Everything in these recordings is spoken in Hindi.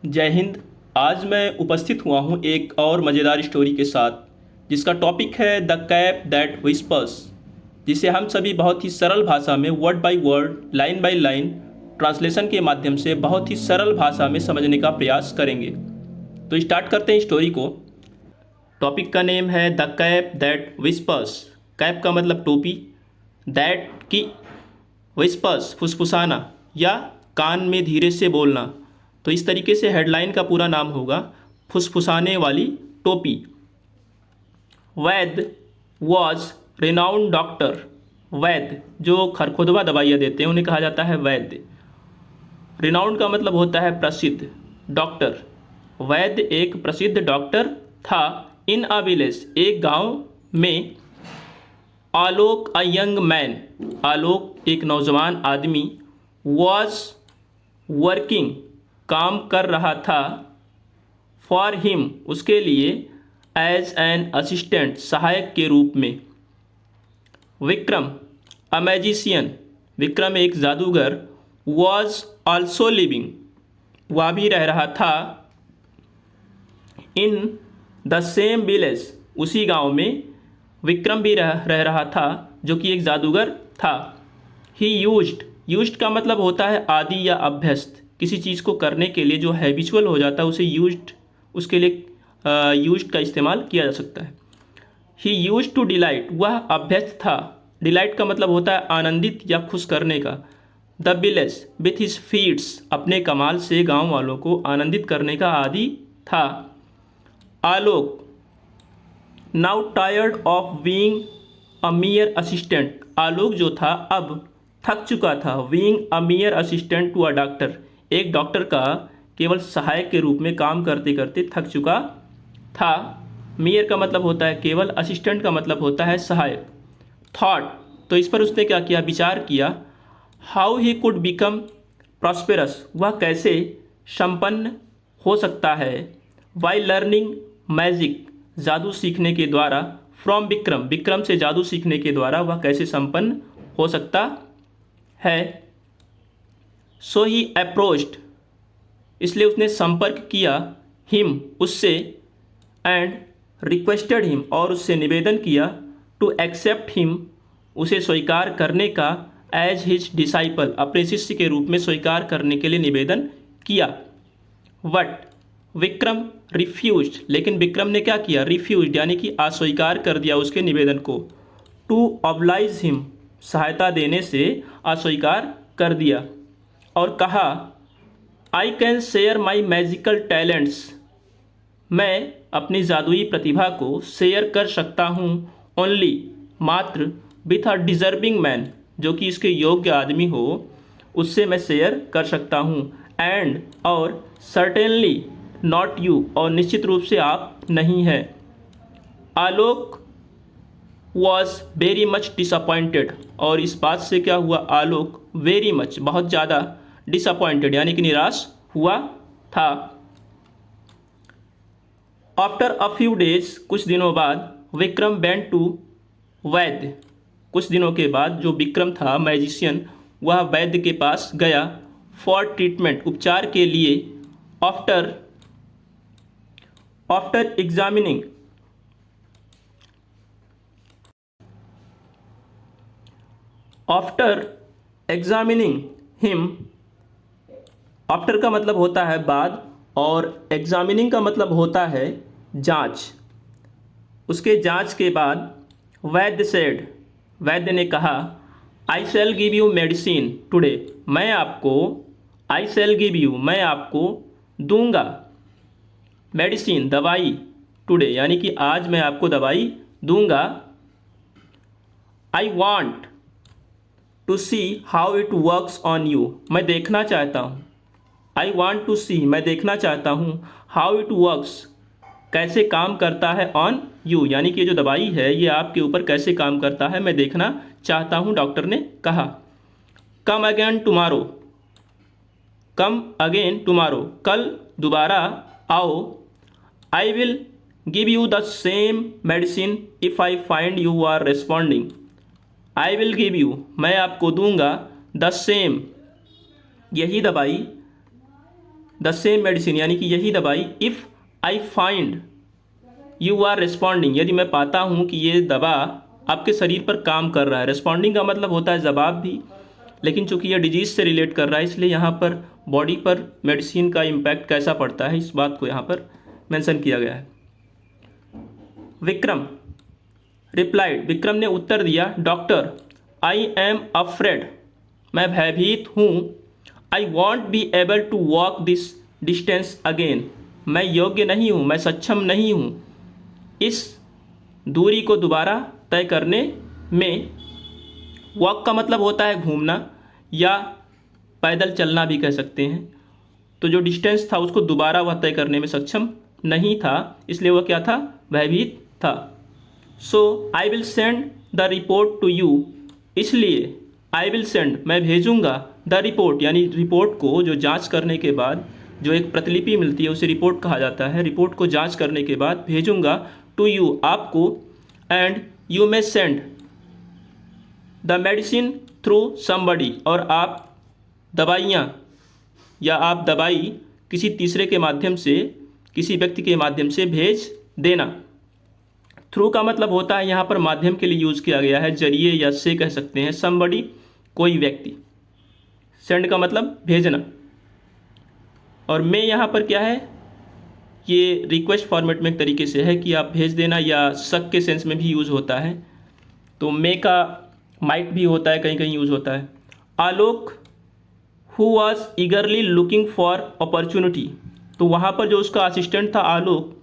जय हिंद। आज मैं उपस्थित हुआ हूँ एक और मज़ेदार स्टोरी के साथ, जिसका टॉपिक है द कैप दैट विस्पर्स, जिसे हम सभी बहुत ही सरल भाषा में word by word, line by line translation के माध्यम से बहुत ही सरल भाषा में समझने का प्रयास करेंगे। तो स्टार्ट करते हैं स्टोरी को। टॉपिक का नेम है the cap that whispers. Cap का मतलब टोपी, दैट की विस्पर्स फुसफुसाना या कान में धीरे से बोलना। तो इस तरीके से हेडलाइन का पूरा नाम होगा फुसफुसाने वाली टोपी। वैद्य वॉज रिनाउंड डॉक्टर। वैद्य जो खरखुदवा दवाइयाँ देते हैं उन्हें कहा जाता है वैद्य। रिनाउंड का मतलब होता है प्रसिद्ध। डॉक्टर, वैद्य एक प्रसिद्ध डॉक्टर था। इन अ विलेज, एक गांव में। आलोक अ यंग मैन, आलोक एक नौजवान आदमी। वॉज वर्किंग, काम कर रहा था। फॉर हिम, उसके लिए। एज एन असिस्टेंट, सहायक के रूप में। विक्रम अ मैजिशियन, विक्रम एक जादूगर। वॉज ऑल्सो लिविंग, वह भी रह रहा था। इन द सेम विलेज, उसी गांव में विक्रम भी रह रहा था, जो कि एक जादूगर था। ही यूज्ड का मतलब होता है आदि या अभ्यस्त। किसी चीज़ को करने के लिए जो हैबिचुअल हो जाता है उसे यूज्ड, उसके लिए यूज्ड का इस्तेमाल किया जा सकता है। ही यूज्ड टू डिलाइट, वह अभ्यस्त था। डिलाइट का मतलब होता है आनंदित या खुश करने का। The village with his feats, अपने कमाल से गांव वालों को आनंदित करने का आदि था। Alok now tired of being a mere assistant, Alok जो था अब थक चुका था। Being a mere assistant to a doctor, एक डॉक्टर का केवल सहायक के रूप में काम करते करते थक चुका था। मियर का मतलब होता है केवल, असिस्टेंट का मतलब होता है सहायक। थॉट, तो इस पर उसने क्या किया, विचार किया। How he could become prosperous, वह कैसे संपन्न हो सकता है। वाई लर्निंग मैजिक, जादू सीखने के द्वारा। फ्रॉम विक्रम, विक्रम से जादू सीखने के द्वारा वह कैसे संपन्न हो सकता है। सो ही अप्रोच्ड, इसलिए उसने संपर्क किया। हिम, उससे। एंड रिक्वेस्टेड हिम, और उससे निवेदन किया। टू एक्सेप्ट हिम, उसे स्वीकार करने का। एज हिज डिसाइपल, अपने शिष्य के रूप में स्वीकार करने के लिए निवेदन किया। वट विक्रम रिफ्यूज, लेकिन विक्रम ने क्या किया, रिफ्यूज यानी कि अस्वीकार कर दिया उसके निवेदन को। टू ऑब्लाइज हिम, सहायता देने से अस्वीकार कर दिया। और कहा, I can share my magical talents, मैं अपनी जादुई प्रतिभा को शेयर कर सकता हूँ। ओनली, मात्र। विथ अ डिजर्विंग मैन, जो कि इसके योग्य आदमी हो, उससे मैं शेयर कर सकता हूँ। एंड, और। सर्टेनली नॉट यू, और निश्चित रूप से आप नहीं हैं। आलोक वॉज वेरी मच डिसअपॉइंटेड, और इस बात से क्या हुआ, आलोक वेरी मच, बहुत ज़्यादा, डिसअपॉइंटेड यानी कि निराश हुआ था। आफ्टर अ फ्यू डेज, कुछ दिनों बाद। विक्रम वेंट टू वैद्य, कुछ दिनों के बाद जो विक्रम था मैजिशियन, वह वैद्य के पास गया। फॉर ट्रीटमेंट, उपचार के लिए। After after examining, after examining him, after का मतलब होता है बाद, और एग्जामिनिंग का मतलब होता है जांच। उसके जांच के बाद। वैद्य सेड, वैद्य ने कहा। I shall give you medicine today, मैं आपको। आई शैल गिव यू, मैं आपको दूंगा। मेडिसिन, दवाई। टुडे यानी कि आज मैं आपको दवाई दूंगा। I want to see how it works on you, मैं देखना चाहता हूँ। आई वॉन्ट टू सी, मैं देखना चाहता हूँ। हाउ इट वर्क्स, कैसे काम करता है। ऑन यू, यानी कि जो दवाई है ये आपके ऊपर कैसे काम करता है, मैं देखना चाहता हूँ, डॉक्टर ने कहा। Come again tomorrow, come again tomorrow, कल दोबारा आओ। I will give you the same medicine if I find you are responding. I will give you, मैं आपको दूंगा। द सेम, यही दवाई। द सेम मेडिसिन, यानी कि यही दवाई, if I find you are responding, यदि मैं पाता हूँ कि ये दवा आपके शरीर पर काम कर रहा है। रिस्पॉन्डिंग का मतलब होता है जवाब भी, लेकिन चूंकि ये डिजीज़ से रिलेट कर रहा है इसलिए यहाँ पर बॉडी पर मेडिसिन का इम्पैक्ट कैसा पड़ता है इस बात को यहाँ पर मेंशन किया गया है। विक्रम रिप्लाइड, विक्रम ने उत्तर दिया, डॉक्टर आई एम अफ्रेड, मैं भयभीत हूँ। I want be able to walk this distance again, मैं योग्य नहीं हूँ, मैं सक्षम नहीं हूँ इस दूरी को दोबारा तय करने में। वॉक का मतलब होता है घूमना या पैदल चलना भी कह सकते हैं। तो जो डिस्टेंस था उसको दोबारा वह तय करने में सक्षम नहीं था, इसलिए वह क्या था, भयभीत था। So I will send the report to you, इसलिए आई विल सेंड, मैं भेजूंगा, द रिपोर्ट यानी रिपोर्ट को, जो जांच करने के बाद जो एक प्रतिलिपि मिलती है उसे रिपोर्ट कहा जाता है। रिपोर्ट को जांच करने के बाद भेजूंगा, टू यू, आपको, and you may send the medicine through somebody, और आप दवाइयाँ या आप दवाई किसी तीसरे के माध्यम से, किसी व्यक्ति के माध्यम से भेज देना। थ्रू का मतलब होता है यहाँ पर माध्यम के लिए यूज़ किया गया है, जरिए या से कह सकते हैं। समबडी कोई व्यक्ति, सेंड का मतलब भेजना, और मैं यहाँ पर क्या है, ये रिक्वेस्ट फॉर्मेट में एक तरीके से है कि आप भेज देना, या शक के सेंस में भी यूज़ होता है। तो मे का माइट भी होता है, कहीं कहीं यूज़ होता है। Alok who was eagerly looking for opportunity, तो वहाँ पर जो उसका असिस्टेंट था आलोक,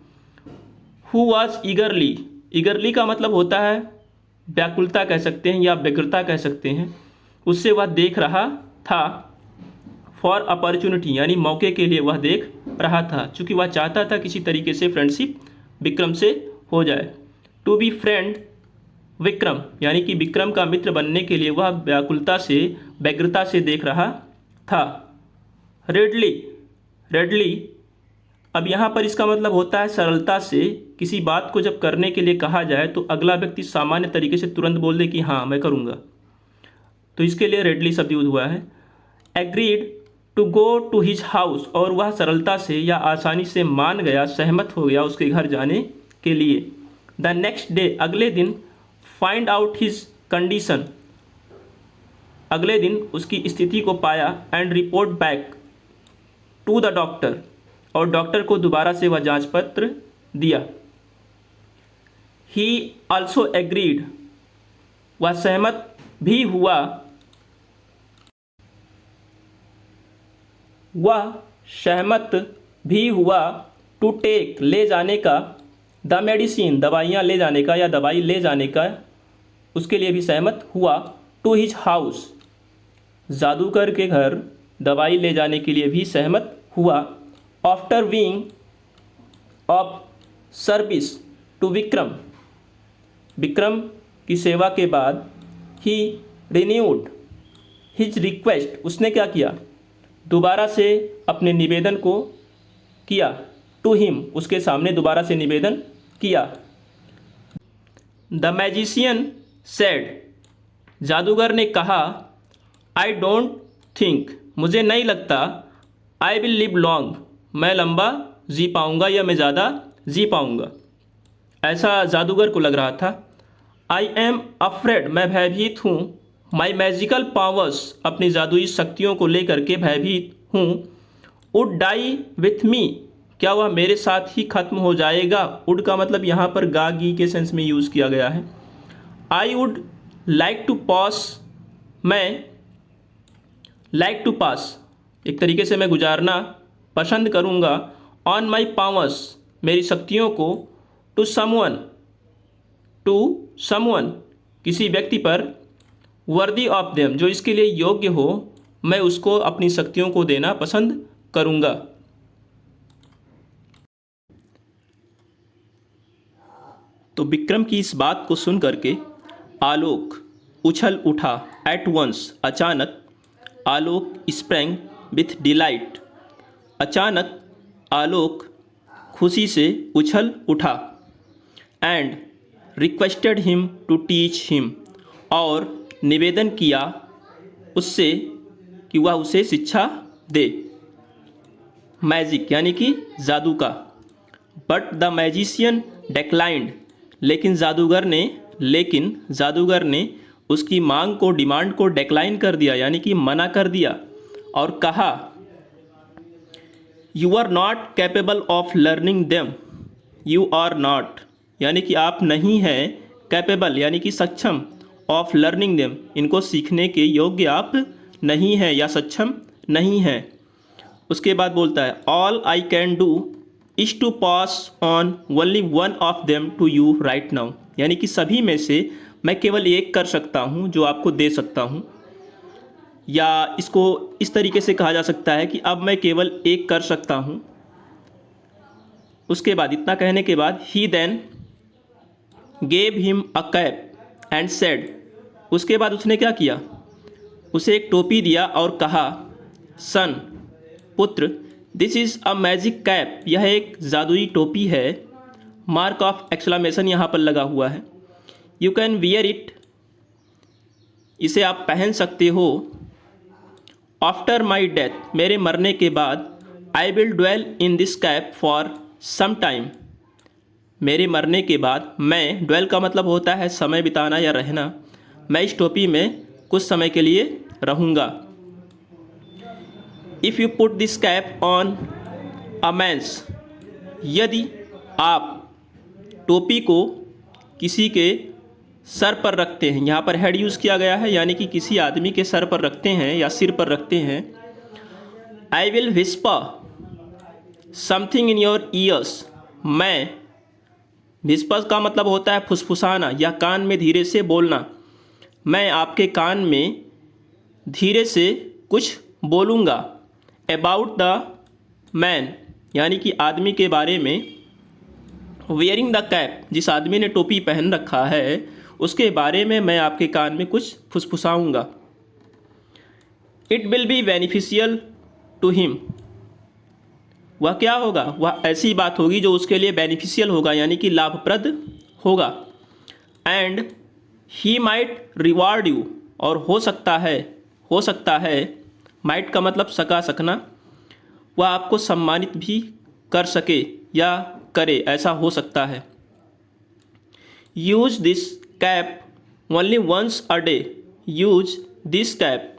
हु वॉज ईगरली, ईगरली का मतलब होता है व्याकुलता कह सकते हैं या व्यग्रता कह सकते हैं, उससे वह देख रहा था। फॉर अपॉर्चुनिटी यानी मौके के लिए वह देख रहा था, चूँकि वह चाहता था किसी तरीके से फ्रेंडशिप विक्रम से हो जाए। टू बी फ्रेंड विक्रम, यानी कि विक्रम का मित्र बनने के लिए वह व्याकुलता से, व्यग्रता से देख रहा था। रेडली, रेडली, अब यहाँ पर इसका मतलब होता है सरलता से। किसी बात को जब करने के लिए कहा जाए तो अगला व्यक्ति सामान्य तरीके से तुरंत बोल दे कि हाँ मैं करूँगा, तो इसके लिए रेडली शब्द यूज हुआ है। Agreed to go to his house, और वह सरलता से या आसानी से मान गया, सहमत हो गया उसके घर जाने के लिए। द नेक्स्ट डे, अगले दिन, फाइंड आउट हिज कंडीशन, अगले दिन उसकी स्थिति को पाया। And report back to the doctor, और डॉक्टर को दोबारा से वह जांच पत्र दिया। ही ऑल्सो एग्रीड, वह सहमत भी हुआ, वह सहमत भी हुआ, टू टेक, ले जाने का, द मेडिसिन, दवाइयाँ ले जाने का या दवाई ले जाने का, उसके लिए भी सहमत हुआ। टू हिज हाउस, जादूगर के घर दवाई ले जाने के लिए भी सहमत हुआ। After being of service to Vikram, Vikram की सेवा के बाद, ही रिन्यूड हिज रिक्वेस्ट, उसने क्या किया, दोबारा से अपने निवेदन को किया। टू हिम, उसके सामने दोबारा से निवेदन किया। द मैजिशियन सेड, जादूगर ने कहा, आई डोंट थिंक, मुझे नहीं लगता, आई विल लिव लॉन्ग, मैं लंबा जी पाऊँगा या मैं ज़्यादा जी पाऊँगा, ऐसा जादूगर को लग रहा था। आई एम अफ्रेड, मैं भयभीत हूँ। माई मैजिकल पावर्स, अपनी जादुई शक्तियों को लेकर के भयभीत हूँ। वुड डाई विथ मी, क्या वह मेरे साथ ही खत्म हो जाएगा। वुड का मतलब यहाँ पर गी के सेंस में यूज़ किया गया है। आई वुड लाइक टू पास, मैं लाइक टू पास, एक तरीके से मैं गुजारना पसंद करूँगा। ऑन माई पावर्स, मेरी शक्तियों को। टू समवन, किसी व्यक्ति पर। वर्दी ऑफ देम, जो इसके लिए योग्य हो, मैं उसको अपनी शक्तियों को देना पसंद करूँगा। तो विक्रम की इस बात को सुन करके आलोक उछल उठा। एट वंस, अचानक। आलोक स्प्रैंग विथ डिलाइट, अचानक आलोक खुशी से उछल उठा। And requested him to teach him, और निवेदन किया उससे कि वह उसे शिक्षा दे। मैजिक यानी कि जादू का। बट द मैजिशियन डेक्लाइंड, लेकिन जादूगर ने उसकी मांग को, डिमांड को डेक्लाइन कर दिया यानी कि मना कर दिया और कहा you are not capable of learning them. You are not यानी कि आप नहीं हैं, कैपेबल यानी कि सक्षम, ऑफ लर्निंग देम इनको सीखने के योग्य आप नहीं हैं या सक्षम नहीं हैं। उसके बाद बोलता है all I can do is to pass on only one of them to you right now, यानी कि सभी में से मैं केवल एक कर सकता हूँ जो आपको दे सकता हूँ, या इसको इस तरीके से कहा जा सकता है कि अब मैं केवल एक कर सकता हूँ। उसके बाद इतना कहने के बाद ही then gave him a cap and said, उसके बाद उसने क्या किया, उसे एक टोपी दिया और कहा सन, पुत्र, this is a magic cap, यह एक जादुई टोपी है। मार्क ऑफ एक्सक्लेमेशन यहाँ पर लगा हुआ है। यू कैन वियर इट, इसे आप पहन सकते हो। आफ्टर माई डेथ, मेरे मरने के बाद, I will dwell in this cap for some time, मेरे मरने के बाद, मैं, ड्वेल का मतलब होता है समय बिताना या रहना, मैं इस टोपी में कुछ समय के लिए रहूँगा। If you put this cap on a man's, यदि आप टोपी को किसी के सर पर रखते हैं, यहाँ पर हेड यूज़ किया गया है यानी कि किसी आदमी के सर पर रखते हैं या सिर पर रखते हैं। I will whisper something in your ears, मैं, विस्पर का मतलब होता है फुसफुसाना या कान में धीरे से बोलना, मैं आपके कान में धीरे से कुछ बोलूँगा। अबाउट द मैन यानी कि आदमी के बारे में, वेयरिंग द कैप जिस आदमी ने टोपी पहन रखा है उसके बारे में मैं आपके कान में कुछ फुसफुसाऊँगा। It will be beneficial to him, वह क्या होगा, वह ऐसी बात होगी जो उसके लिए बेनिफिशियल होगा यानी कि लाभप्रद होगा। And he might reward you, और हो सकता है, माइट का मतलब सका, सकना, वह आपको सम्मानित भी कर सके या करे, ऐसा हो सकता है। Use this cap only once a day, use this cap,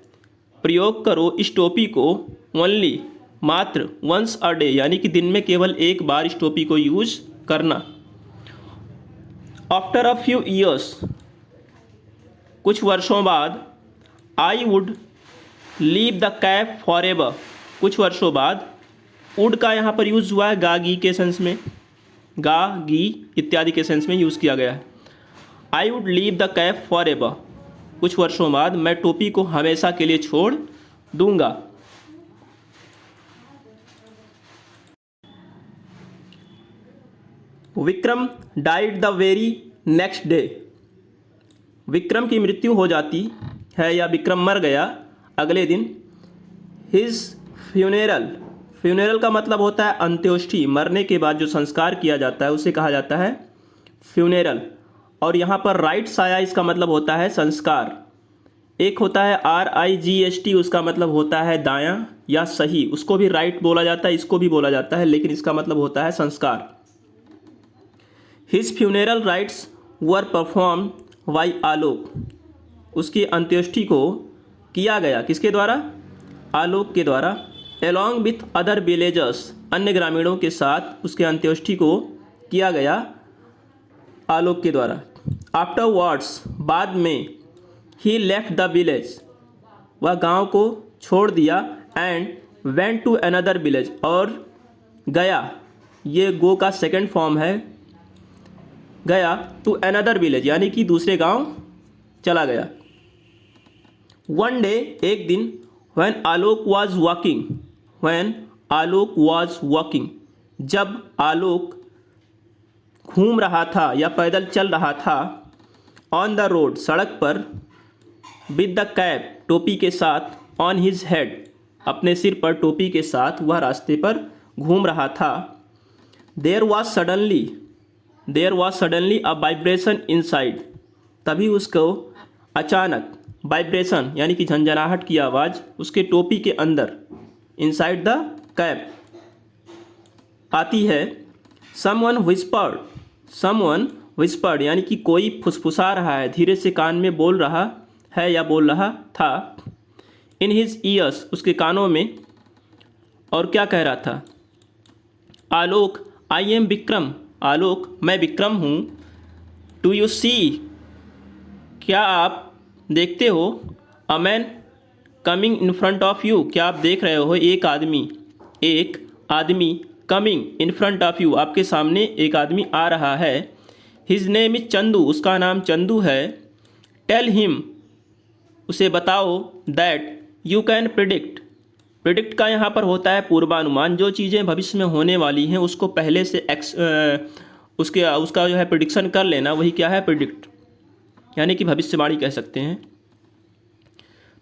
प्रयोग करो इस टोपी को, ओनली मात्र, वंस अ डे यानी कि दिन में केवल एक बार इस टोपी को यूज करना। आफ्टर अ फ्यू ईयर्स, कुछ वर्षों बाद, I would leave the cap for ever, कुछ वर्षों बाद, वुड का यहाँ पर यूज़ हुआ है गा गी के सेंस में, गा गी इत्यादि के सेंस में यूज़ किया गया है। I would leave the cap for ever, कुछ वर्षों बाद मैं टोपी को हमेशा के लिए छोड़ दूंगा। Vikram died the very next day, Vikram की मृत्यु हो जाती है या विक्रम मर गया अगले दिन। हिज फ्यूनेरल, फ्यूनेरल का मतलब होता है अंत्येष्टि, मरने के बाद जो संस्कार किया जाता है उसे कहा जाता है फ्यूनेरल। और यहाँ पर राइट्स आया, इसका मतलब होता है संस्कार। एक होता है RIGHT, उसका मतलब होता है दायां या सही, उसको भी राइट बोला जाता है, इसको भी बोला जाता है, लेकिन इसका मतलब होता है संस्कार। His funeral rites were performed by Alok, उसकी अंत्येष्टि को किया गया किसके द्वारा, आलोक के द्वारा। अलॉन्ग विथ अदर विलेजर्स, अन्य ग्रामीणों के साथ उसके अंत्येष्टि को किया गया आलोक के द्वारा। आफ्टर वर्ड्स, बाद में, ही लेफ्ट द विलेज, वह गांव को छोड़ दिया। And went to another village, और गया, ये गो का सेकंड फॉर्म है, गया टू अनदर विलेज यानी कि दूसरे गांव चला गया। वन डे, एक दिन, when Alok was walking, when Alok was walking, जब आलोक घूम रहा था या पैदल चल रहा था, ऑन द रोड, सड़क पर, विद द कैप, टोपी के साथ, ऑन हिज हेड, अपने सिर पर टोपी के साथ वह रास्ते पर घूम रहा था। There was suddenly a vibration inside, तभी उसको अचानक वाइब्रेशन यानी कि झंझनाहट की आवाज़ उसके टोपी के अंदर, इनसाइड द कैप, आती है समवन विस्पर्ड यानी कि कोई फुसफुसा रहा है, धीरे से कान में बोल रहा है या बोल रहा था। इन हिज ईयर्स, उसके कानों में। और क्या कह रहा था? आलोक, आई एम विक्रम, आलोक मैं विक्रम हूँ। डू यू सी, क्या आप देखते हो? A man coming in front of you, क्या आप देख रहे हो एक आदमी coming in front of you, आपके सामने एक आदमी आ रहा है। हिज नेम इज चंदू, उसका नाम चंदू है। टेल हिम, उसे बताओ। दैट यू कैन प्रिडिक्ट का यहाँ पर होता है पूर्वानुमान, जो चीज़ें भविष्य में होने वाली हैं उसको पहले से उसका जो है प्रिडिक्शन कर लेना, वही क्या है? प्रिडिक्ट, यानी कि भविष्यवाणी कह सकते हैं।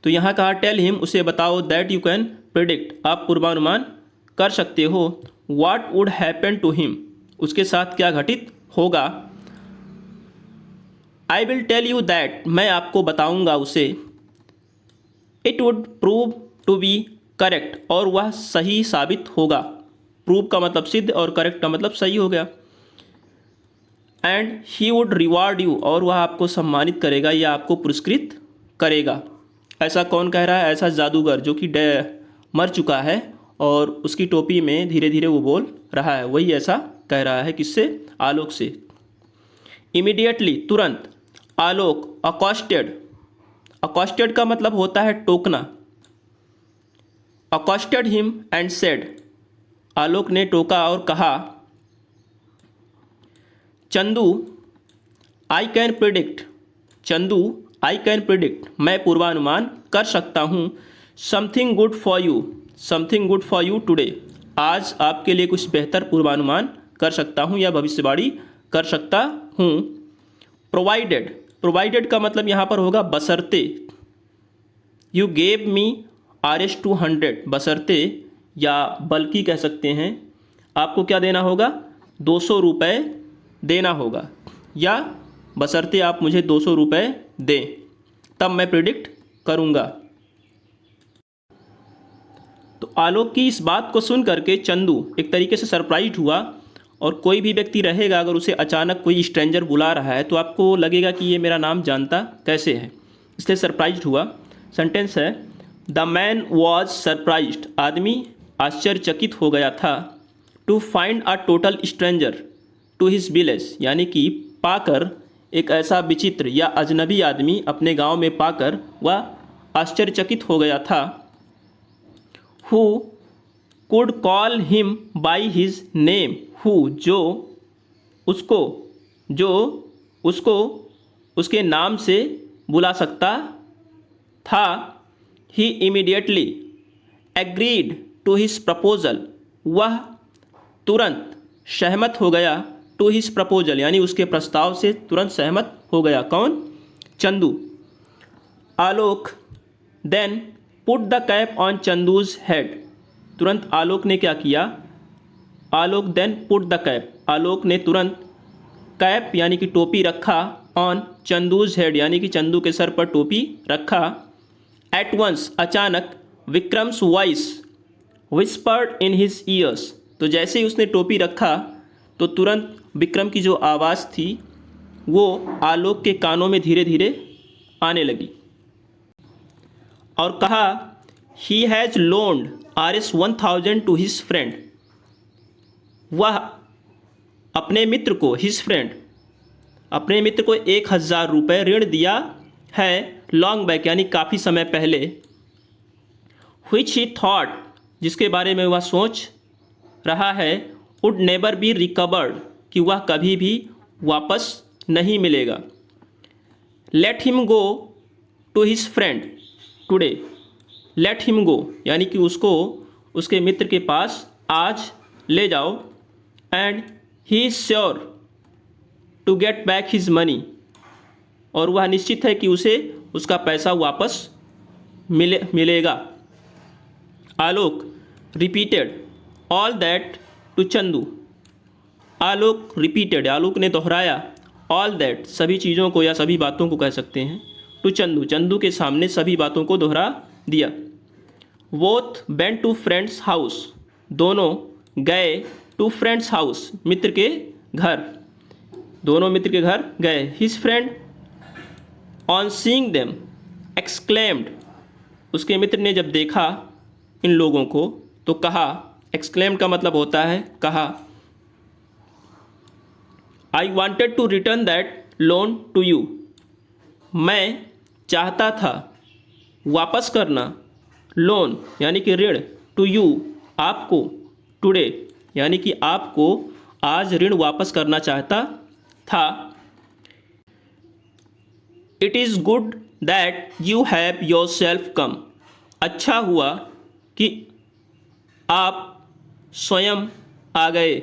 तो यहाँ कहा टेल हिम, उसे बताओ। दैट यू कैन प्रिडिक्ट, आप पूर्वानुमान कर सकते हो। What would happen to him, उसके साथ क्या घटित होगा। I will tell you that, मैं आपको बताऊंगा उसे। It would prove to be correct, और वह सही साबित होगा। प्रूव का मतलब सिद्ध और करेक्ट का मतलब सही हो गया। And he would reward you, और वह आपको सम्मानित करेगा या आपको पुरस्कृत करेगा। ऐसा कौन कह रहा है? ऐसा जादूगर जो कि मर चुका है और उसकी टोपी में धीरे धीरे वो बोल रहा है, वही ऐसा कह रहा है। किससे? आलोक से। इमीडिएटली, तुरंत। आलोक अकॉस्टेड का मतलब होता है टोकना। अकॉस्टेड हिम एंड सेड, आलोक ने टोका और कहा। चंदू आई कैन प्रिडिक्ट, मैं पूर्वानुमान कर सकता हूँ। Something good for you today, आज आपके लिए कुछ बेहतर पूर्वानुमान कर सकता हूँ या भविष्यवाणी कर सकता हूँ। प्रोवाइडेड का मतलब यहाँ पर होगा बशर्ते। यू गेव मी Rs-200, बशर्ते या बल्कि कह सकते हैं। आपको क्या देना होगा? 200 रुपये देना होगा, या बशर्ते आप मुझे 200 रुपये दें, तब मैं प्रिडिक्ट करूँगा। तो आलोक की इस बात को सुन करके चंदू एक तरीके से सरप्राइज हुआ। और कोई भी व्यक्ति रहेगा, अगर उसे अचानक कोई स्ट्रेंजर बुला रहा है तो आपको लगेगा कि ये मेरा नाम जानता कैसे है, इसलिए सरप्राइज्ड हुआ। सेंटेंस है द मैन वॉज सरप्राइज्ड, आदमी आश्चर्यचकित हो गया था। To find a total stranger to his village, यानी कि पाकर एक ऐसा विचित्र या अजनबी आदमी अपने गांव में पाकर वह आश्चर्यचकित हो गया था। Who could call him by his name, who जो उसको उसके नाम से बुला सकता था। He immediately agreed to his proposal, वह तुरंत सहमत हो गया। टू हिज प्रपोजल यानी उसके प्रस्ताव से तुरंत सहमत हो गया। कौन? Chandu. Alok then put the cap on Chandu's head, तुरंत आलोक ने क्या किया? Alok then put the cap, Alok ने तुरंत कैप यानी कि टोपी रखा। ऑन चंदूज हेड यानी कि चंदू के सर पर टोपी रखा। एट वंस, अचानक। Vikram's voice whispered in his years, तो जैसे ही उसने टोपी रखा तो तुरंत विक्रम की जो आवाज़ थी वो आलोक के कानों में धीरे धीरे आने लगी और कहा he has loaned Rs-1000 to his friend, वह अपने मित्र को अपने मित्र को 1000 रुपये ऋण दिया है। लॉन्ग बैक यानी काफ़ी समय पहले। which he thought, जिसके बारे में वह सोच रहा है, would never be recovered, कि वह कभी भी वापस नहीं मिलेगा। let him go to his friend today, let him go यानी कि उसको उसके मित्र के पास आज ले जाओ। and he is sure to get back his money, और वह निश्चित है कि उसे उसका पैसा वापस मिलेगा। Alok repeated all that to Chandu, Alok repeated, Alok ने दोहराया। ऑल दैट, सभी चीज़ों को या सभी बातों को कह सकते हैं। टू चंदू, चंदू के सामने सभी बातों को दोहरा दिया। Both went to friends house, दोनों गए टू फ्रेंड्स हाउस, मित्र के घर, दोनों मित्र के घर गए। His friend on seeing them exclaimed, उसके मित्र ने जब देखा इन लोगों को तो कहा, एक्सक्लेम्ड का मतलब होता है कहा, I wanted to return that loan to you, मैं चाहता था वापस करना लोन यानी कि ऋण, टू यू आपको, टुडे यानी कि आपको आज ऋण वापस करना चाहता था। It is good that you have yourself come, अच्छा हुआ कि आप स्वयं आ गए।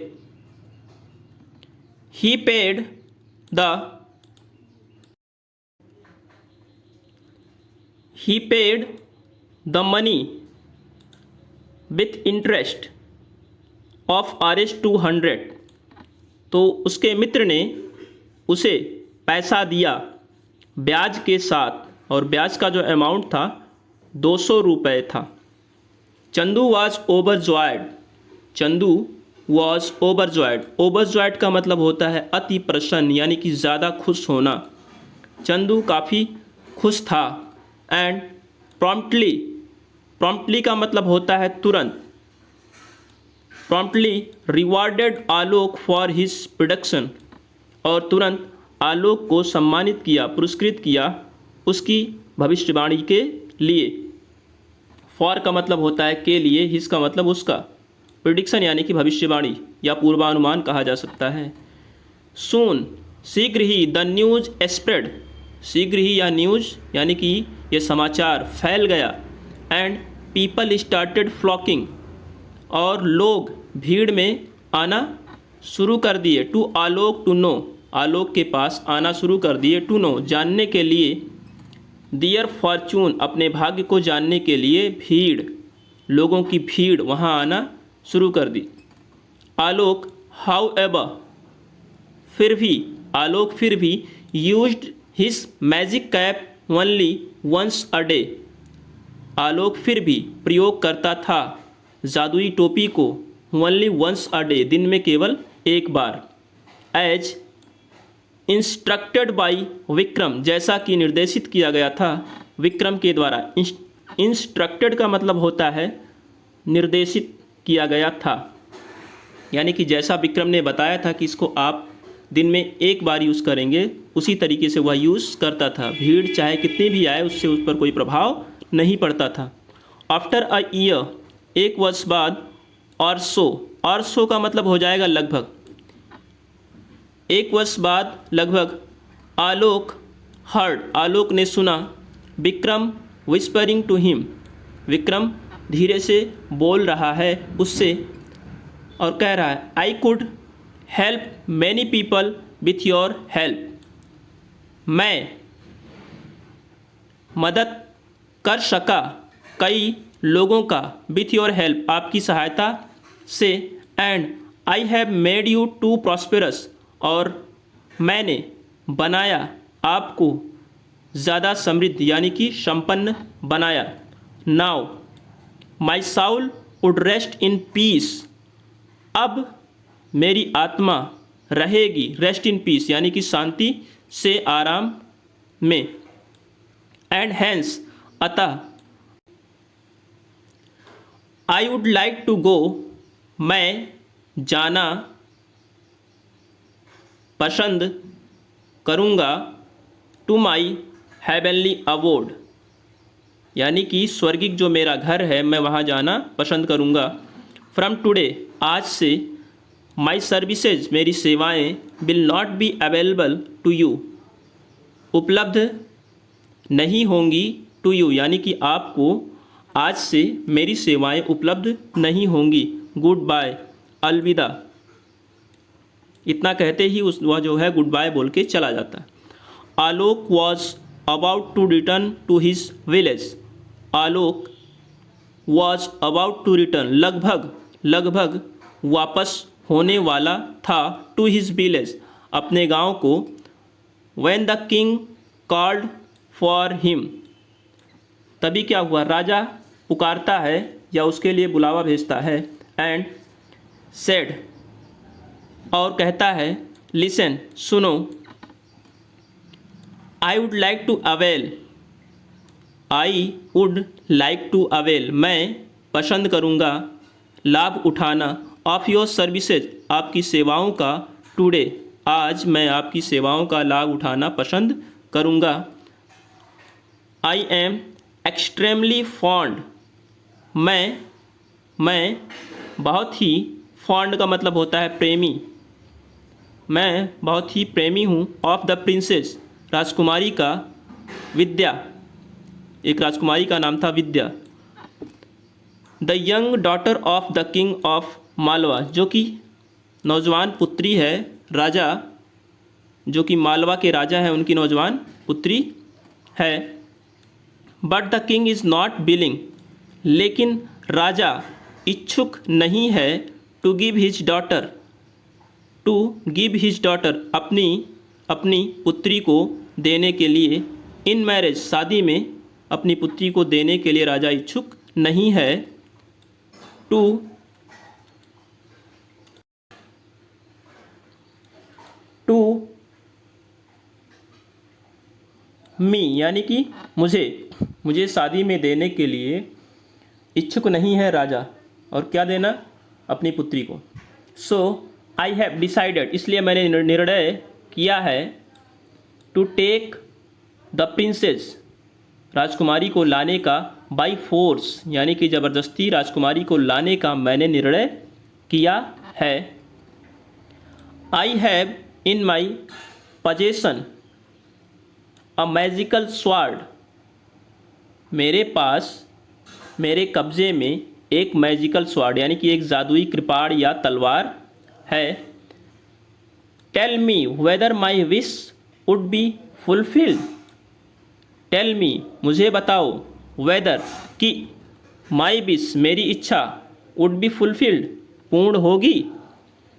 He paid the money with interest of Rs 200, तो उसके मित्र ने उसे पैसा दिया ब्याज के साथ, और ब्याज का जो अमाउंट था 200 रुपये था। Chandu was overjoyed, Chandu was overjoyed, overjoyed का मतलब होता है अति प्रसन्न यानी कि ज़्यादा खुश होना। चंदू काफ़ी खुश था। एंड प्रॉम्प्टली, प्रॉम्प्टली का मतलब होता है तुरंत, promptly rewarded Alok for his production, और तुरंत आलोक को सम्मानित किया, पुरस्कृत किया उसकी भविष्यवाणी के लिए। फॉर का मतलब होता है के लिए, हिज का मतलब उसका, प्रिडिक्शन यानी कि भविष्यवाणी या पूर्वानुमान कहा जा सकता है। सून, शीघ्र ही, द न्यूज़ स्प्रेड, शीघ्र ही यह न्यूज़ यानी कि यह समाचार फैल गया। एंड पीपल स्टार्टेड फ्लॉकिंग, और लोग भीड़ में आना शुरू कर दिए। टू आलोक, टू नो, आलोक के पास आना शुरू कर दिए। टू नो, जानने के लिए। दियर फॉर्चून, अपने भाग्य को जानने के लिए। भीड़, लोगों की भीड़ वहाँ आना शुरू कर दी। आलोक हाउ एवर, फिर भी, आलोक फिर भी, used his magic cap only once a day, Alok फिर भी प्रयोग करता था जादुई टोपी को ओनली वंस अ डे, दिन में केवल एक बार। एज इंस्ट्रक्टेड बाई विक्रम, जैसा कि निर्देशित किया गया था विक्रम के द्वारा। इंस्ट्रक्टेड का मतलब होता है निर्देशित किया गया था, यानी कि जैसा विक्रम ने बताया था कि इसको आप दिन में एक बार यूज़ करेंगे, उसी तरीके से वह यूज़ करता था। भीड़ चाहे कितनी भी आए उससे उस पर कोई प्रभाव नहीं पड़ता था। आफ्टर अ ईयर, एक वर्ष बाद। और सो का मतलब हो जाएगा लगभग, एक वर्ष बाद लगभग। आलोक हर्ड, आलोक ने सुना। Vikram whispering to him, Vikram धीरे से बोल रहा है उससे और कह रहा है, I could help many people with your help, मैं मदद कर सका कई लोगों का, विथ योर हेल्प, आपकी सहायता से। And I have made you too prosperous, और मैंने बनाया आपको ज़्यादा समृद्ध यानी कि संपन्न बनाया। Now my Saul would rest in peace, अब मेरी आत्मा रहेगी, रेस्ट इन पीस यानी कि शांति से, आराम में। एंड हैंस, अतः। I would like to go, मैं जाना पसंद करूँगा। टू माई हेवनली अबोर्ड, यानी कि स्वर्गिक जो मेरा घर है मैं वहाँ जाना पसंद करूँगा। फ्रॉम टुडे, आज से। माई सर्विसेज, मेरी सेवाएं। Will not be available to you, उपलब्ध नहीं होंगी। टू यू यानी कि आपको आज से मेरी सेवाएं उपलब्ध नहीं होंगी। गुड बाय, अलविदा, इतना कहते ही वह जो है गुड बाय बोल के चला जाता है। Alok was about to return to his village, Alok was about to return, लगभग वापस होने वाला था। टू हिज विलेज, अपने गांव को। When the king called for him, तभी क्या हुआ, राजा पुकारता है या उसके लिए बुलावा भेजता है। एंड सेड, और कहता है लिसन, सुनो, I would like to avail, I would like to avail, मैं पसंद करूँगा, लाभ उठाना, ऑफ योर सर्विसेज, आपकी सेवाओं का, टुडे, आज मैं आपकी सेवाओं का लाभ उठाना पसंद करूँगा। आई एम एक्सट्रीमली फॉन्ड, मैं बहुत ही, फॉन्ड का मतलब होता है प्रेमी, मैं बहुत ही प्रेमी हूँ, ऑफ द प्रिंसेस, राजकुमारी का, विद्या, एक राजकुमारी का नाम था Vidya, the young daughter of the king of Malwa, जो कि नौजवान पुत्री है राजा, जो कि मालवा के राजा हैं, उनकी नौजवान पुत्री है। But the king is not willing, लेकिन राजा इच्छुक नहीं है, to give his daughter, to give his daughter, अपनी पुत्री को देने के लिए, इन मैरिज, शादी में अपनी पुत्री को देने के लिए राजा इच्छुक नहीं है, टू मी, यानी कि मुझे शादी में देने के लिए इच्छुक नहीं है राजा, और क्या देना, अपनी पुत्री को। सो आई हैव डिसाइडेड, इसलिए मैंने निर्णय किया है, टू टेक द प्रिंसेस, राजकुमारी को लाने का, बाई फोर्स, यानी कि ज़बरदस्ती राजकुमारी को लाने का मैंने निर्णय किया है। I have in my possession a magical sword, मेरे कब्ज़े में एक मैजिकल स्वार्ड, यानी कि एक जादुई कृपाण या तलवार है। Tell me whether my wish would be fulfilled, tell me, मुझे बताओ, वेदर, कि माई विश, मेरी इच्छा, वुड बी फुलफिल्ड, पूर्ण होगी।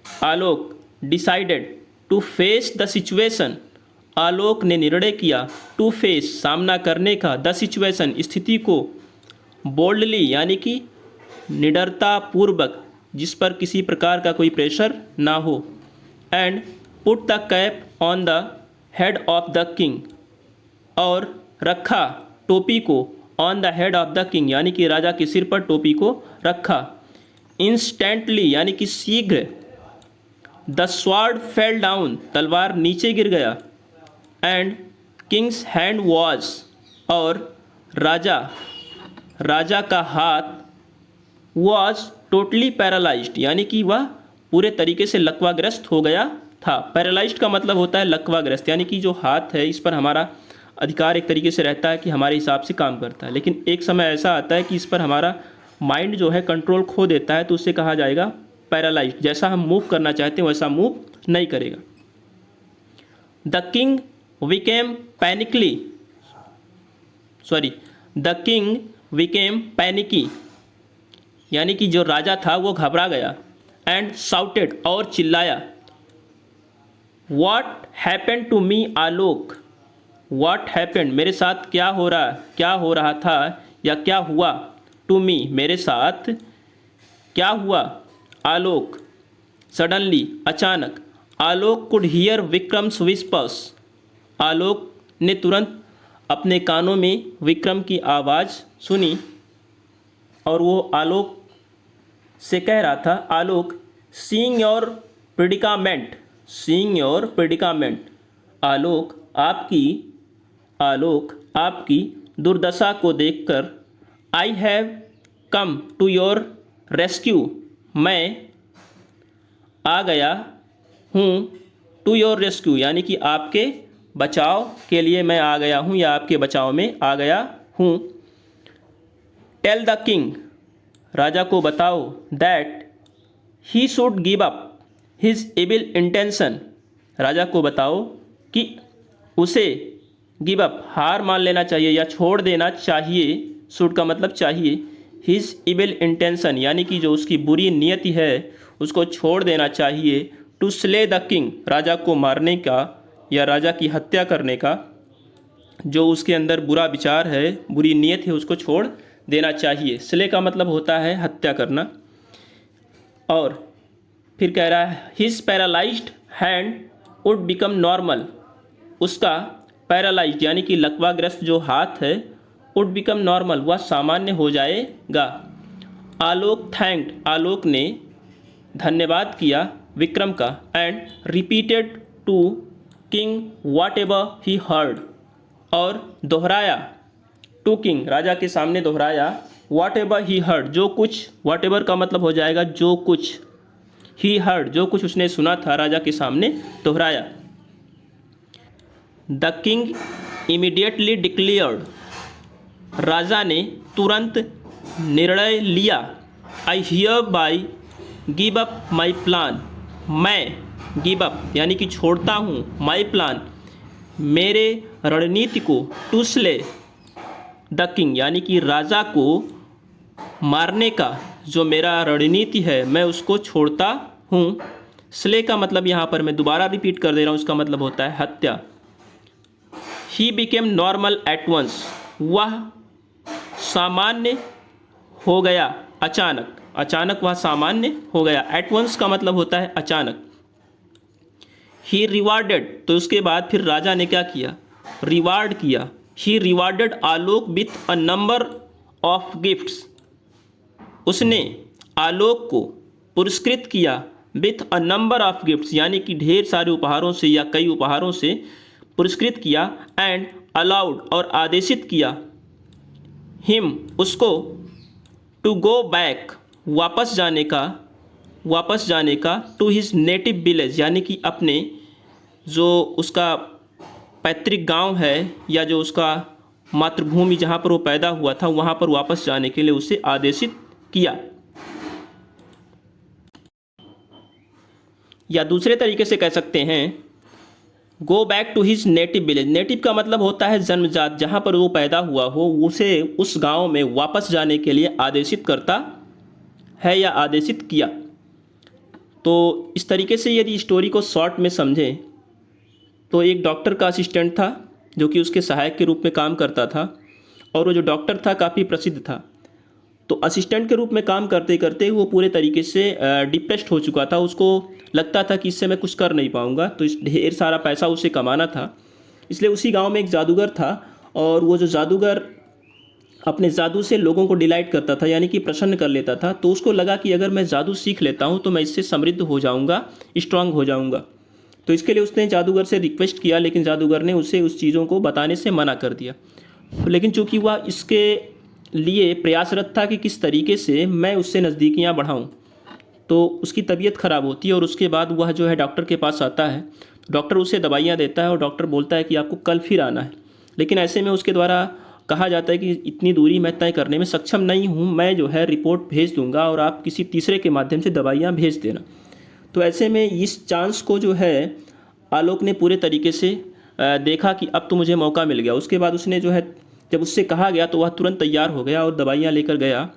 Alok decided to face the situation, Alok ने निर्णय किया, टू फेस, सामना करने का, द सिचुएशन, स्थिति को, बोल्डली, यानी कि निडरता पूर्वक, जिस पर किसी प्रकार का कोई प्रेशर ना हो, and put the cap on the head of the king, और रखा टोपी को, on the head of the king, यानी कि राजा के सिर पर टोपी को रखा। इंस्टेंटली, यानी कि शीघ्र, द स्वॉर्ड फेल डाउन, तलवार नीचे गिर गया, एंड किंग्स हैंड वॉज, और राजा का हाथ, वॉज टोटली पैरालाइज्ड, यानी कि वह पूरे तरीके से लकवाग्रस्त हो गया था। पैरालाइज्ड का मतलब होता है लकवाग्रस्त, यानी कि जो हाथ है इस पर हमारा अधिकार एक तरीके से रहता है कि हमारे हिसाब से काम करता है, लेकिन एक समय ऐसा आता है कि इस पर हमारा माइंड जो है कंट्रोल खो देता है, तो उससे कहा जाएगा पैरालाइज्ड, जैसा हम मूव करना चाहते हैं वैसा मूव नहीं करेगा। द किंग बिकेम पैनिकी, यानी कि जो राजा था वो घबरा गया, एंड शाउटेड, और चिल्लाया, what happened to me Alok, what happened, मेरे साथ क्या हो रहा था या क्या हुआ, टू मी, मेरे साथ क्या हुआ, आलोक, सडनली, अचानक, आलोक कुड हियर विक्रम्स विस्पर्स, आलोक ने तुरंत अपने कानों में विक्रम की आवाज़ सुनी, और वो आलोक से कह रहा था, Alok, seeing your predicament, Alok आपकी दुर्दशा को देखकर, I have come to your rescue, मैं आ गया हूँ, टू योर रेस्क्यू, यानी कि आपके बचाव के लिए मैं आ गया हूँ या आपके बचाव में आ गया हूँ। टेल द किंग, राजा को बताओ, that he should give up his evil intention, राजा को बताओ कि उसे गिव अप, हार मान लेना चाहिए या छोड़ देना चाहिए, शुड का मतलब चाहिए, हिज इविल इंटेंशन, यानी कि जो उसकी बुरी नियति है उसको छोड़ देना चाहिए, टू स्ले द किंग, राजा को मारने का या राजा की हत्या करने का, जो उसके अंदर बुरा विचार है, बुरी नियत है, उसको छोड़ देना चाहिए। स्ले का मतलब होता है हत्या करना। और फिर कह रहा है his paralysed hand would become normal, उसका पैरालाइज्ड यानी कि लकवाग्रस्त जो हाथ है वुड बिकम नॉर्मल, वह सामान्य हो जाएगा। आलोक थैंक्ड, आलोक ने धन्यवाद किया विक्रम का, and repeated to king whatever he heard, और दोहराया टू किंग, राजा के सामने दोहराया व्हाट एवर ही हर्ड, जो कुछ, व्हाट एवर का मतलब हो जाएगा जो कुछ, ही हर्ड जो कुछ उसने सुना था राजा के सामने दोहराया। द किंग इमीडिएटली डिक्लेयर्ड, राजा ने तुरंत निर्णय लिया, I hear by give up my plan, मैं गिव अप यानी कि छोड़ता हूँ, माई प्लान मेरे रणनीति को, टू स्ले द किंग यानी कि राजा को मारने का जो मेरा रणनीति है मैं उसको छोड़ता हूँ। स्ले का मतलब यहाँ पर मैं दोबारा रिपीट कर दे रहा हूँ, उसका मतलब होता है हत्या। He became normal at once, वह सामान्य हो गया अचानक, अचानक वह सामान्य हो गया। एट वंस का मतलब होता है अचानक। ही रिवार्डेड, तो उसके बाद फिर राजा ने क्या किया, रिवार्ड किया। He rewarded Alok with a number of gifts, उसने आलोक को पुरस्कृत किया with a number of gifts यानी कि ढेर सारे उपहारों से या कई उपहारों से पुरस्कृत किया। एंड अलाउड, और आदेशित किया, हिम उसको, टू गो बैक वापस जाने का टू हिज नेटिव विलेज यानी कि अपने जो उसका पैतृक गांव है या जो उसका मातृभूमि जहां पर वो पैदा हुआ था वहां पर वापस जाने के लिए उसे आदेशित किया। या दूसरे तरीके से कह सकते हैं go back to his native village, native का मतलब होता है जन्मजात, जहाँ पर वो पैदा हुआ हो उसे उस गांव में वापस जाने के लिए आदेशित करता है या आदेशित किया। तो इस तरीके से यदि स्टोरी को शॉर्ट में समझें तो एक डॉक्टर का असिस्टेंट था जो कि उसके सहायक के रूप में काम करता था, और वो जो डॉक्टर था काफ़ी प्रसिद्ध था। तो असिस्टेंट के रूप में काम करते करते वो पूरे तरीके से डिप्रेस्ड हो चुका था, उसको लगता था कि इससे मैं कुछ कर नहीं पाऊँगा, तो इस ढेर सारा पैसा उसे कमाना था। इसलिए उसी गांव में एक जादूगर था, और वो जो जादूगर अपने जादू से लोगों को डिलाइट करता था यानी कि प्रसन्न कर लेता था। तो उसको लगा कि अगर मैं जादू सीख लेता हूँ तो मैं इससे समृद्ध हो जाऊँगा, स्ट्रांग हो जाऊँगा। तो इसके लिए उसने जादूगर से रिक्वेस्ट किया, लेकिन जादूगर ने उसे उस चीज़ों को बताने से मना कर दिया। लेकिन चूँकि वह इसके लिए प्रयासरत था कि किस तरीके से मैं उससे नज़दीकियाँ बढ़ाऊँ, तो उसकी तबीयत ख़राब होती है और उसके बाद वह जो है डॉक्टर के पास आता है। डॉक्टर उसे दवाइयाँ देता है और डॉक्टर बोलता है कि आपको कल फिर आना है। लेकिन ऐसे में उसके द्वारा कहा जाता है कि इतनी दूरी मैं तय करने में सक्षम नहीं हूँ, मैं जो है रिपोर्ट भेज दूँगा और आप किसी तीसरे के माध्यम से दवाइयाँ भेज देना। तो ऐसे में इस चांस को जो है आलोक ने पूरे तरीके से देखा कि अब तो मुझे मौका मिल गया। उसके बाद उसने जो है जब उससे कहा गया तो वह तुरंत तैयार हो गया और दवाइयाँ लेकर गया,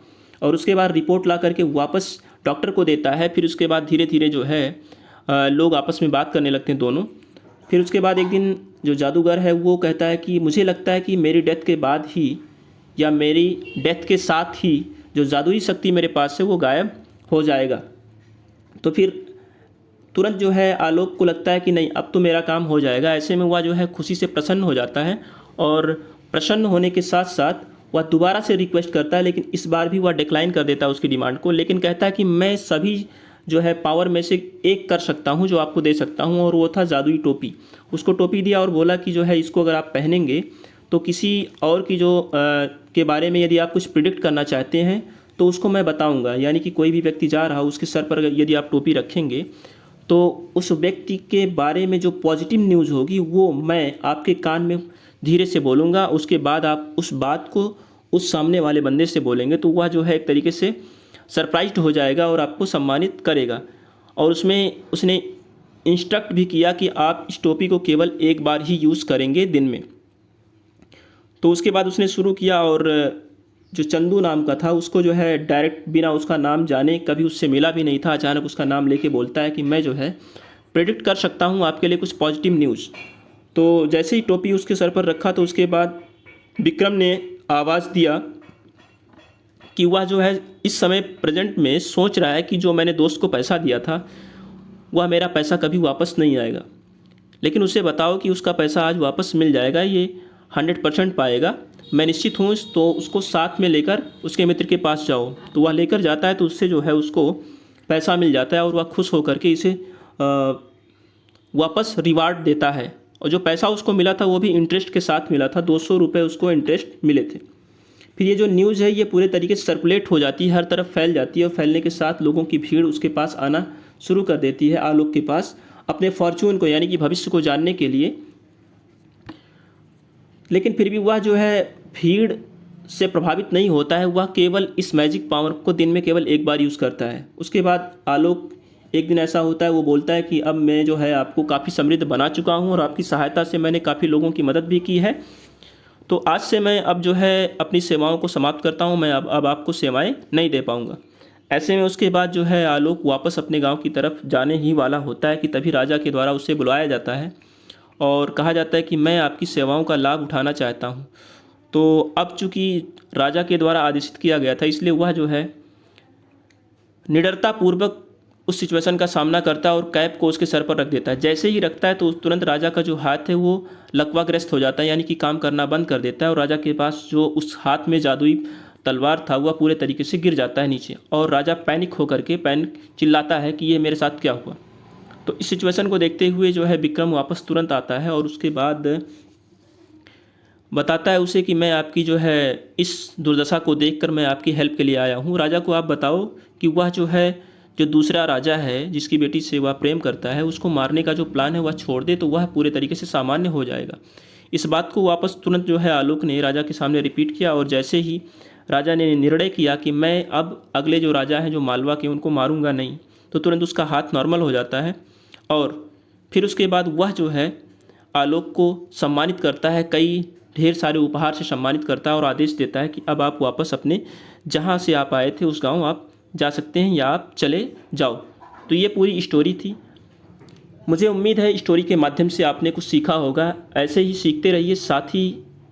और उसके बाद रिपोर्ट ला करके वापस डॉक्टर को देता है। फिर उसके बाद धीरे धीरे जो है लोग आपस में बात करने लगते हैं दोनों। फिर उसके बाद एक दिन जो जादूगर है वो कहता है कि मुझे लगता है कि मेरी डेथ के बाद ही या मेरी डेथ के साथ ही जो जादुई शक्ति मेरे पास है वो गायब हो जाएगा। तो फिर तुरंत जो है आलोक को लगता है कि नहीं अब तो मेरा काम हो जाएगा। ऐसे में वह जो है खुशी से प्रसन्न हो जाता है, और प्रसन्न होने के साथ साथ वह दोबारा से रिक्वेस्ट करता है, लेकिन इस बार भी वह डिक्लाइन कर देता है उसकी डिमांड को। लेकिन कहता है कि मैं सभी जो है पावर में से एक कर सकता हूँ जो आपको दे सकता हूँ, और वो था जादुई टोपी। उसको टोपी दिया और बोला कि जो है इसको अगर आप पहनेंगे तो किसी और की जो के बारे में यदि आप कुछ प्रिडिक्ट करना चाहते हैं तो उसको मैं बताऊँगा। यानी कि कोई भी व्यक्ति जा रहा हो उसके सर पर यदि आप टोपी रखेंगे तो उस व्यक्ति के बारे में जो पॉजिटिव न्यूज़ होगी वो मैं आपके कान में धीरे से बोलूँगा। उसके बाद आप उस बात को उस सामने वाले बंदे से बोलेंगे तो वह जो है एक तरीके से सरप्राइज्ड हो जाएगा और आपको सम्मानित करेगा। और उसमें उसने इंस्ट्रक्ट भी किया कि आप इस टोपी को केवल एक बार ही यूज़ करेंगे दिन में। तो उसके बाद उसने शुरू किया, और जो चंदू नाम का था उसको जो है डायरेक्ट बिना उसका नाम जाने, कभी उससे मिला भी नहीं था, अचानक उसका नाम लेके बोलता है कि मैं जो है प्रेडिक्ट कर सकता हूँ आपके लिए कुछ पॉजिटिव न्यूज़। तो जैसे ही टोपी उसके सर पर रखा तो उसके बाद विक्रम ने आवाज़ दिया कि वह जो है इस समय प्रेजेंट में सोच रहा है कि जो मैंने दोस्त को पैसा दिया था वह मेरा पैसा कभी वापस नहीं आएगा। लेकिन उसे बताओ कि उसका पैसा आज वापस मिल जाएगा, ये 100% पाएगा, मैं निश्चित हूँ। तो उसको साथ में लेकर उसके मित्र के पास जाओ, तो वह लेकर जाता है, तो उससे जो है उसको पैसा मिल जाता है और वह खुश होकर के इसे वापस रिवार्ड देता है। और जो पैसा उसको मिला था वो भी इंटरेस्ट के साथ मिला था, 200 रुपये उसको इंटरेस्ट मिले थे। फिर ये जो न्यूज़ है ये पूरे तरीके से सर्कुलेट हो जाती है, हर तरफ फैल जाती है, और फैलने के साथ लोगों की भीड़ उसके पास आना शुरू कर देती है, आलोक के पास, अपने फॉर्चून को यानी कि भविष्य को जानने के लिए। लेकिन फिर भी वह जो है भीड़ से प्रभावित नहीं होता है, वह केवल इस मैजिक पावर को दिन में केवल एक बार यूज़ करता है। उसके बाद आलोक, एक दिन ऐसा होता है, वो बोलता है कि अब मैं जो है आपको काफ़ी समृद्ध बना चुका हूँ और आपकी सहायता से मैंने काफ़ी लोगों की मदद भी की है, तो आज से मैं अब जो है अपनी सेवाओं को समाप्त करता हूँ, मैं अब आपको सेवाएं नहीं दे पाऊँगा। ऐसे में उसके बाद जो है आलोक वापस अपने गांव की तरफ जाने ही वाला होता है कि तभी राजा के द्वारा उसे बुलाया जाता है और कहा जाता है कि मैं आपकी सेवाओं का लाभ उठाना चाहता हूँ। तो अब चूँकि राजा के द्वारा आदेशित किया गया था, इसलिए वह जो है निडरतापूर्वक उस सिचुएशन का सामना करता है और कैप को उसके सर पर रख देता है। जैसे ही रखता है तो तुरंत राजा का जो हाथ है वो लकवाग्रस्त हो जाता है, यानी कि काम करना बंद कर देता है, और राजा के पास जो उस हाथ में जादुई तलवार था वह पूरे तरीके से गिर जाता है नीचे, और राजा पैनिक होकर के चिल्लाता है कि ये मेरे साथ क्या हुआ। तो इस सिचुएशन को देखते हुए जो है विक्रम वापस तुरंत आता है और उसके बाद बताता है उसे कि मैं आपकी जो है इस दुर्दशा को देखकर मैं आपकी हेल्प के लिए आया हूँ। राजा को आप बताओ कि वह जो है जो दूसरा राजा है जिसकी बेटी से वह प्रेम करता है, उसको मारने का जो प्लान है वह छोड़ दे, तो वह पूरे तरीके से सामान्य हो जाएगा। इस बात को वापस तुरंत जो है आलोक ने राजा के सामने रिपीट किया, और जैसे ही राजा ने निर्णय किया कि मैं अब अगले जो राजा हैं जो मालवा के, उनको मारूंगा नहीं, तो तुरंत उसका हाथ नॉर्मल हो जाता है। और फिर उसके बाद वह जो है आलोक को सम्मानित करता है, कई ढेर सारे उपहार से सम्मानित करता है और आदेश देता है कि अब आप वापस अपने जहाँ से आप आए थे उस गांव आप जा सकते हैं या आप चले जाओ। तो ये पूरी स्टोरी थी। मुझे उम्मीद है स्टोरी के माध्यम से आपने कुछ सीखा होगा। ऐसे ही सीखते रहिए। साथ ही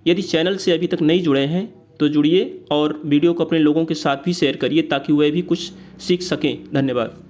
यदि चैनल से अभी तक नहीं जुड़े हैं तो जुड़िए और वीडियो को अपने लोगों के साथ भी शेयर करिए ताकि वे भी कुछ सीख सकें। धन्यवाद।